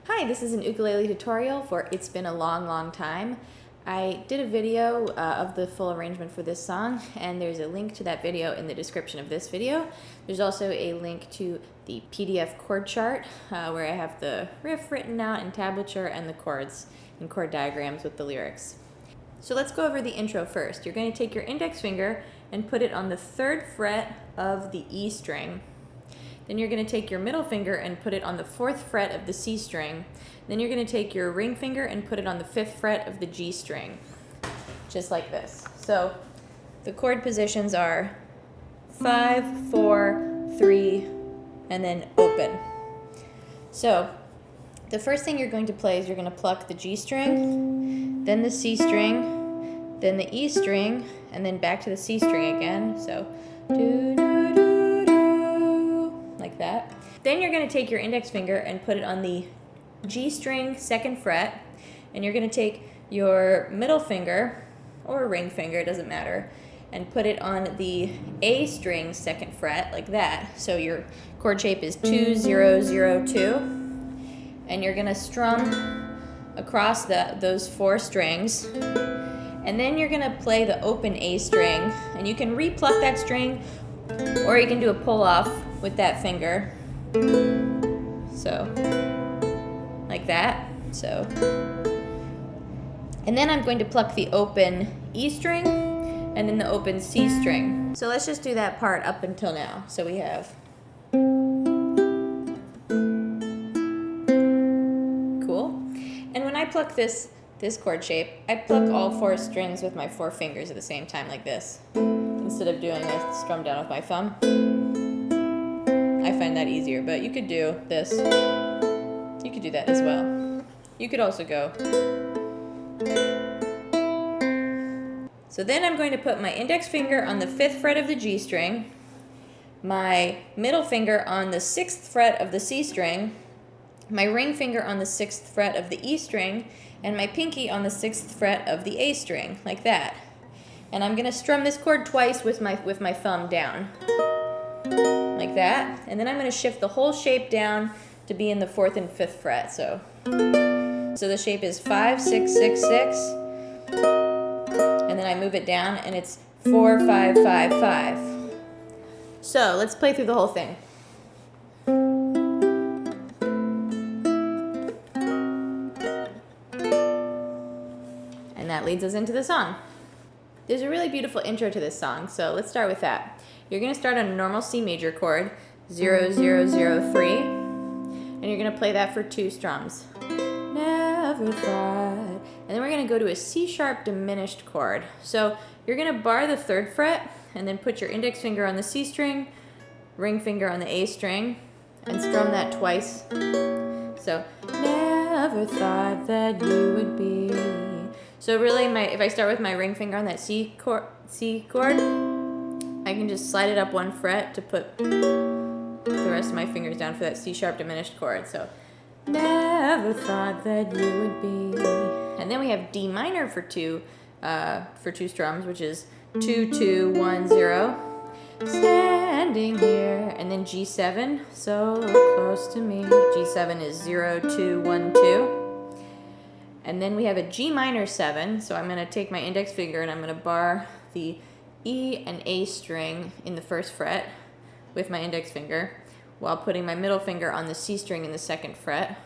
Hi, this is an ukulele tutorial for It's Been a Long Time. I did a video of the full arrangement for this song, and there's a link to that video in the description of this video. There's also a link to the PDF chord chart where I have the riff written out in tablature and the chords and chord diagrams with the lyrics. So let's go over the intro first. You're going to take your index finger and put it on the 3rd fret of the E string. Then you're going to take your middle finger and put it on the 4th fret of the C string. Then you're going to take your ring finger and put it on the 5th fret of the G string, just like this. So the chord positions are 5, 4, 3, and then open. So the first thing you're going to play is you're going to pluck the G string, then the C string, then the E string, and then back to the C string again. So do, do, do, do, like that. Then you're going to take your index finger and put it on the G string 2nd fret, and you're going to take your middle finger, or ring finger, it doesn't matter, and put it on the A string 2nd fret, like that. So your chord shape is 2, 0, 0, 2, and you're going to strum across those 4 strings, and then you're going to play the open A string, and you can re-pluck that string, or you can do a pull-off with that finger. So like that. So, and then I'm going to pluck the open E string and then the open C string. So let's just do that part up until now. So we have cool. And when I pluck this chord shape, I pluck all 4 strings with my 4 fingers at the same time, like this, instead of doing a strum down with my thumb. I find that easier, but you could do this. You could do that as well. You could also go. So then I'm going to put my index finger on the 5th fret of the G string, my middle finger on the 6th fret of the C string, my ring finger on the 6th fret of the E string, and my pinky on the 6th fret of the A string, like that. And I'm going to strum this chord twice with my thumb down, like that. And then I'm going to shift the whole shape down to be in the 4th and 5th fret. So the shape is 5, 6, 6, 6, and then I move it down and it's 4, 5, 5, 5. So let's play through the whole thing. And that leads us into the song. There's a really beautiful intro to this song, so let's start with that. You're going to start on a normal C major chord, 0, 0, 0, 3. And you're going to play that for 2 strums. Never thought. And then we're going to go to a C sharp diminished chord. So you're going to bar the 3rd fret and then put your index finger on the C string, ring finger on the A string, and strum that twice. So never thought that you would be. So really, if I start with my ring finger on that C chord, I can just slide it up 1 fret to put the rest of my fingers down for that C sharp diminished chord. So never thought that you would be. And then we have D minor for 2 strums, which is 2, 2, 1, 0. Standing here, and then G7, so close to me. G7 is 0, 2, 1, 2. And then we have a G minor 7, so I'm going to take my index finger and I'm going to bar the E and A string in the 1st fret with my index finger, while putting my middle finger on the C string in the 2nd fret.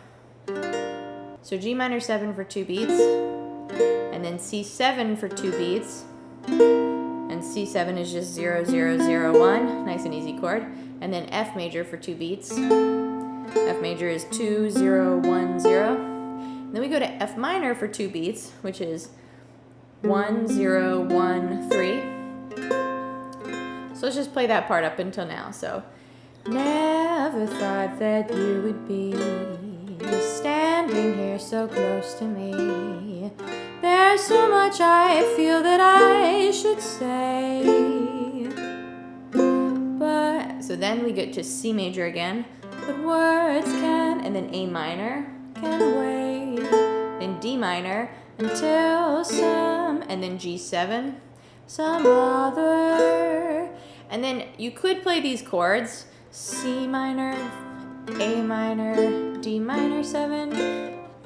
So G minor 7 for 2 beats, and then C7 for 2 beats, and C7 is just 0, 0, 0, 1, nice and easy chord, and then F major for 2 beats. F major is 2, 0, 1, 0. And then we go to F minor for 2 beats, which is 1, 0, 1, 3. So let's just play that part up until now. So never thought that you would be standing here so close to me. There's so much I feel that I should say. But so then we get to C major again. But words can, and then A minor can wait. Then D minor until and then G7, some other. And then you could play these chords, C minor, A minor, D minor 7,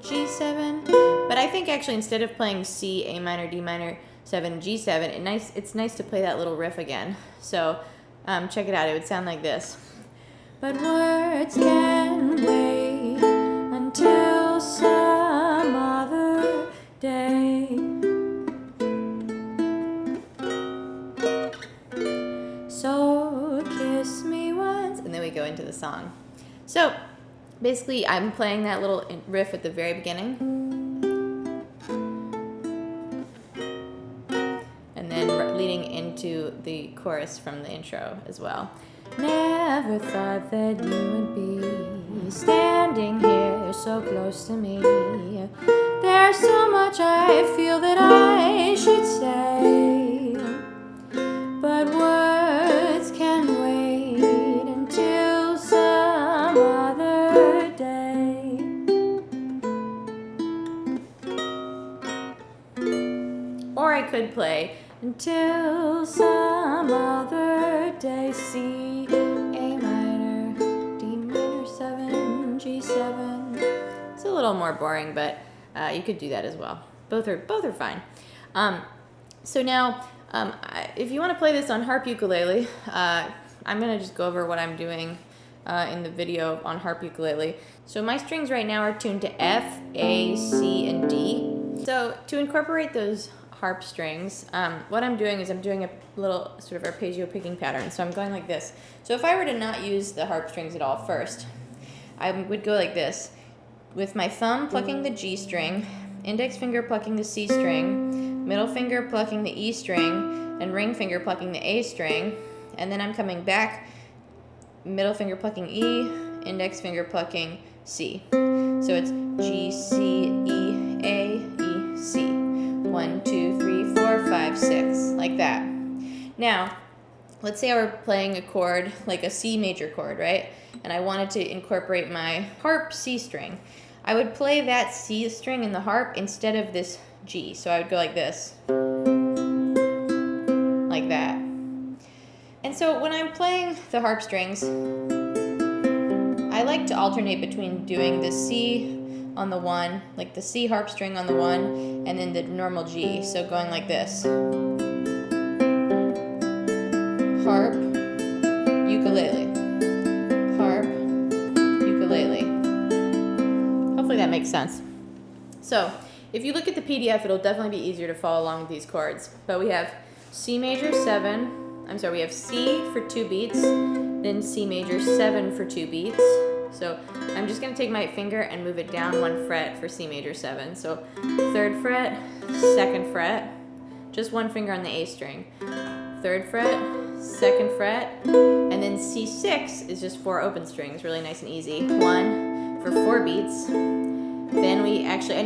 G7. But I think actually instead of playing C, A minor, D minor 7, G7, it's nice to play that little riff again. So check it out. It would sound like this. But words can wait until some other day. So kiss me once, and then we go into the song. So basically I'm playing that little riff at the very beginning, and then leading into the chorus from the intro as well. Never thought that you would be standing here so close to me. There's so much I feel that I should say, but words can wait until some other day. Or I could play until some other day. C, A minor, D minor 7, G7. It's a little more boring, but you could do that as well. Both are fine. So now, if you want to play this on harp ukulele, I'm gonna just go over what I'm doing in the video on harp ukulele. So my strings right now are tuned to F, A, C, and D. So to incorporate those harp strings, what I'm doing is I'm doing a little sort of arpeggio picking pattern. So I'm going like this. So if I were to not use the harp strings at all first, I would go like this, with my thumb plucking the G string, index finger plucking the C string, middle finger plucking the E string, and ring finger plucking the A string, and then I'm coming back, middle finger plucking E, index finger plucking C. So it's G, C, E, A, E, C. 1, 2, 3, 4, 5, 6, like that. Now, let's say I were playing a chord, like a C major chord, right? And I wanted to incorporate my harp C string. I would play that C string in the harp instead of this G. So I would go like this, like that. And so when I'm playing the harp strings, I like to alternate between doing the C on the one, like the C harp string on the one, and then the normal G. So going like this. Harp, ukulele. Harp, ukulele. Hopefully that makes sense. So if you look at the PDF, it'll definitely be easier to follow along with these chords. But we have C major 7, we have C for 2 beats, then C major 7 for 2 beats. So I'm just going to take my finger and move it down 1 fret for C major 7. So 3rd fret, 2nd fret, just 1 finger on the A string. 3rd fret, 2nd fret, and then C6 is just 4 open strings, really nice and easy. 1 for 4 beats. Then we actually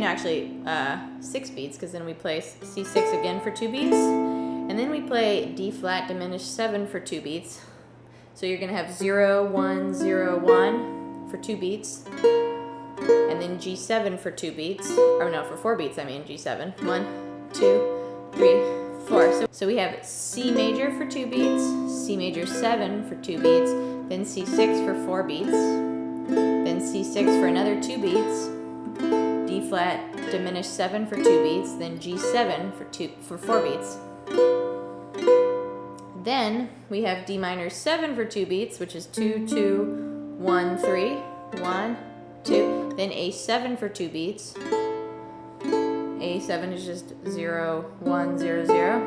6 beats, because then we play C6 again for 2 beats. And then we play D flat diminished 7 for 2 beats. So you're going to have 0, 1, 0, 1 for 2 beats. And then G7 for 2 beats. Or no, for 4 beats, I mean G7. 1, 2, 3, 4. So we have C major for 2 beats, C major 7 for 2 beats, then C6 for 4 beats, then C6 for another 2 beats, D flat diminished 7 for 2 beats, then G7 for 4 beats. Then we have D minor 7 for 2 beats, which is 2, 2, 1, 3, 1, 2. Then A7 for 2 beats. A7 is just 0, 1, 0, 0.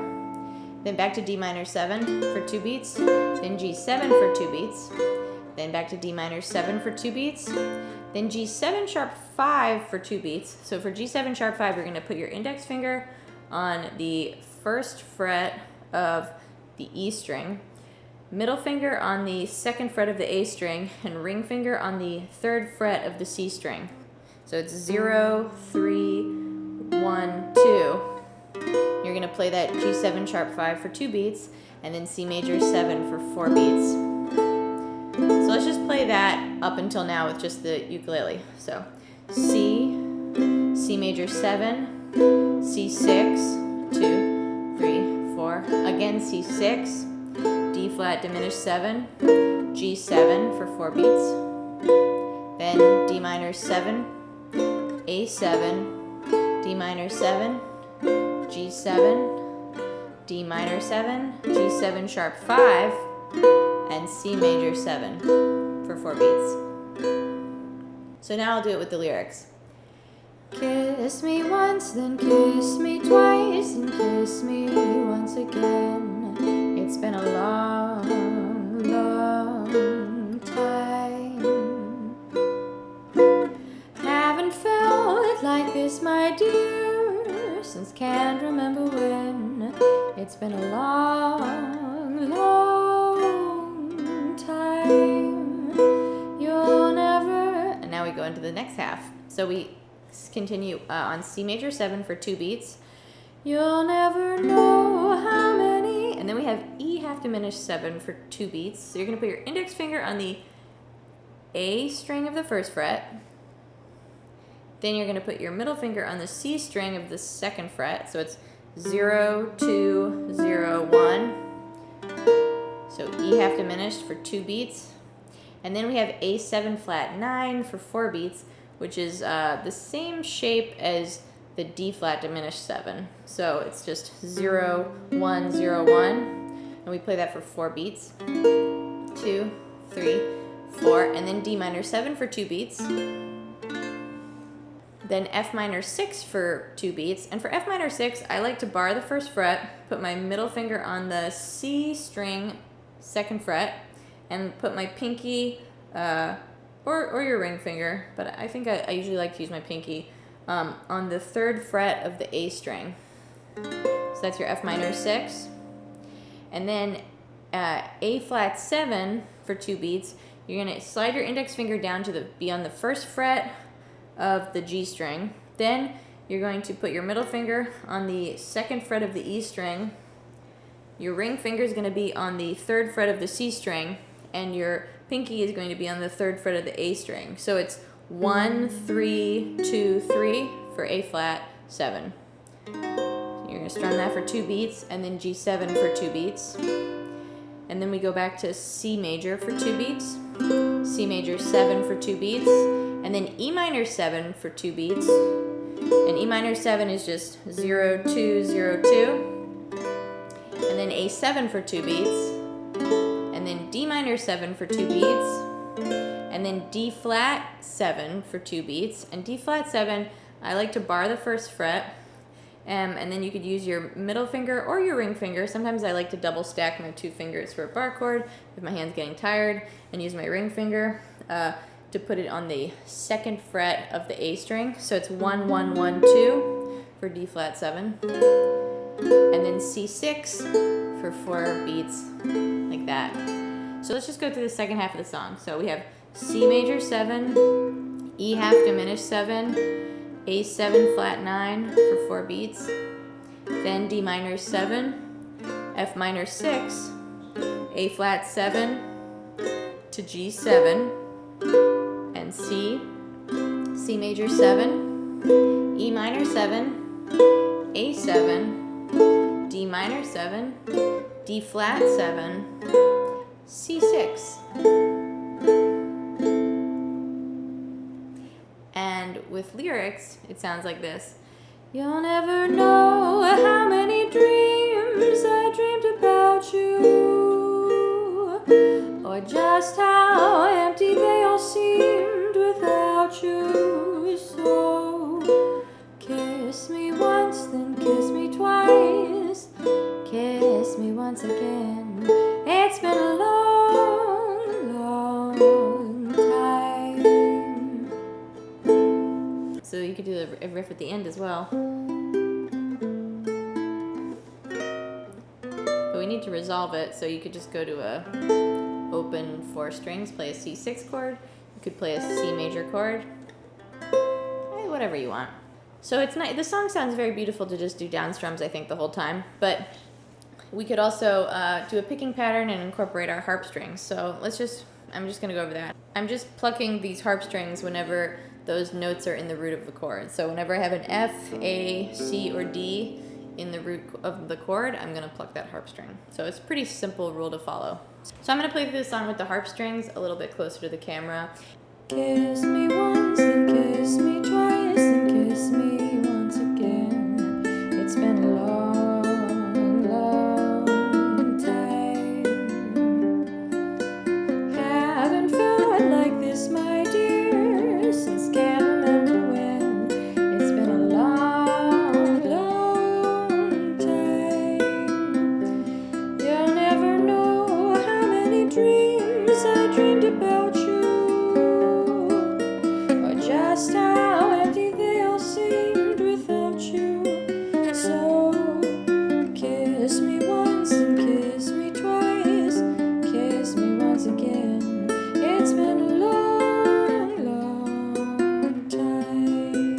Then back to D minor 7 for 2 beats. Then G7 for 2 beats. Then back to D minor 7 for 2 beats. Then G7 sharp 5 for 2 beats. So for G7 sharp 5, you're going to put your index finger on the 1st fret of the E string, middle finger on the 2nd fret of the A string, and ring finger on the 3rd fret of the C string. So it's 0, 3, 1, 2. You're going to play that G7 sharp 5 for 2 beats, and then C major 7 for 4 beats. So let's just play that up until now with just the ukulele. So C, C major 7, C6, 2, 3, 4, again C6, D flat diminished 7, G7 for 4 beats, then D minor 7, A7, D minor 7, G7, D minor 7, G7 sharp 5, and C major 7 for 4 beats. So now I'll do it with the lyrics. Kiss me once, then kiss me twice, and kiss me once again. It's been a long, long time. Haven't felt like this, my dear, since can't remember when. It's been a long, long time. You'll never... And now we go into the next half. So we continue on C major 7 for 2 beats. You'll never know how many. And then we have E half diminished 7 for 2 beats. So you're going to put your index finger on the A string of the 1st fret. Then you're going to put your middle finger on the C string of the 2nd fret. So it's 0, 2, 0, 1. So E half diminished for 2 beats. And then we have A7 flat 9 for 4 beats, which is the same shape as the D flat diminished 7. So it's just 0, 1, 0, 1. And we play that for 4 beats. 2, 3, 4. And then D minor 7 for 2 beats. Then F minor 6 for 2 beats. And for F minor 6, I like to bar the 1st fret, put my middle finger on the C string 2nd fret, and put my pinky, or your ring finger, but I think I usually like to use my pinky, on the 3rd fret of the A string. So that's your F minor 6. And then A flat 7 for 2 beats, you're going to slide your index finger down to be on the 1st fret of the G string. Then you're going to put your middle finger on the 2nd fret of the E string. Your ring finger is going to be on the 3rd fret of the C string, and your pinky is going to be on the 3rd fret of the A string. So it's 1, 3, 2, 3 for A flat 7. You're going to strum that for 2 beats, and then G7 for 2 beats. And then we go back to C major for 2 beats, C major 7 for 2 beats, and then E minor 7 for 2 beats. And E minor 7 is just 0, 2, 0, 2. And then A7 for 2 beats. And then D minor 7 for 2 beats. And then D flat 7 for 2 beats. And D flat 7, I like to bar the 1st fret. And then you could use your middle finger or your ring finger. Sometimes I like to double stack my 2 fingers for a bar chord if my hand's getting tired, and use my ring finger to put it on the 2nd fret of the A string. So it's 1, 1, 1, 2 for D flat 7. And then C6 for 4 beats, like that. So let's just go through the second half of the song. So we have C major 7, E half diminished 7, A7 flat 9 for 4 beats, then D minor 7, F minor 6, A flat 7 to G7, and C, C major 7, E minor 7, A7, D minor 7, D flat 7, C6. And with lyrics, it sounds like this. You'll never know how many dreams I dreamed about you, or just how empty they all seemed without you. So kiss me once, then kiss me twice, kiss me once again. It's been a long, long time. So you could do a riff at the end as well. But we need to resolve it, so you could just go to a open 4 strings, play a C6 chord. You could play a C major chord. Whatever you want. So it's nice. The song sounds very beautiful to just do down strums, I think, the whole time. But we could also do a picking pattern and incorporate our harp strings. So I'm just going to go over that. I'm just plucking these harp strings whenever those notes are in the root of the chord. So whenever I have an F, A, C, or D in the root of the chord, I'm going to pluck that harp string. So it's a pretty simple rule to follow. So I'm going to play through this song with the harp strings a little bit closer to the camera. Kiss me once, then kiss me twice, then kiss me once again. It's been a long, long time. Haven't felt like this, my dear, since can't remember when. It's been a long, long time. You'll never know how many dreams I dreamed about you, just how empty they all seemed without you. So kiss me once and kiss me twice, kiss me once again. It's been a long, long time.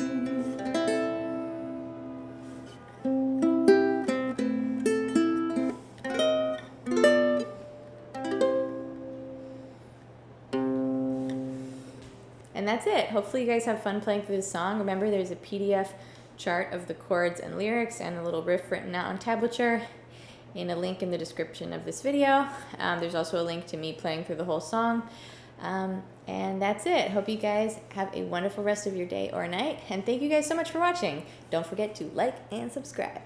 And that's it. Hopefully you guys have fun playing through this song. Remember, there's a PDF chart of the chords and lyrics and a little riff written out on tablature in a link in the description of this video. There's also a link to me playing through the whole song. And that's it. Hope you guys have a wonderful rest of your day or night. And thank you guys so much for watching. Don't forget to like and subscribe.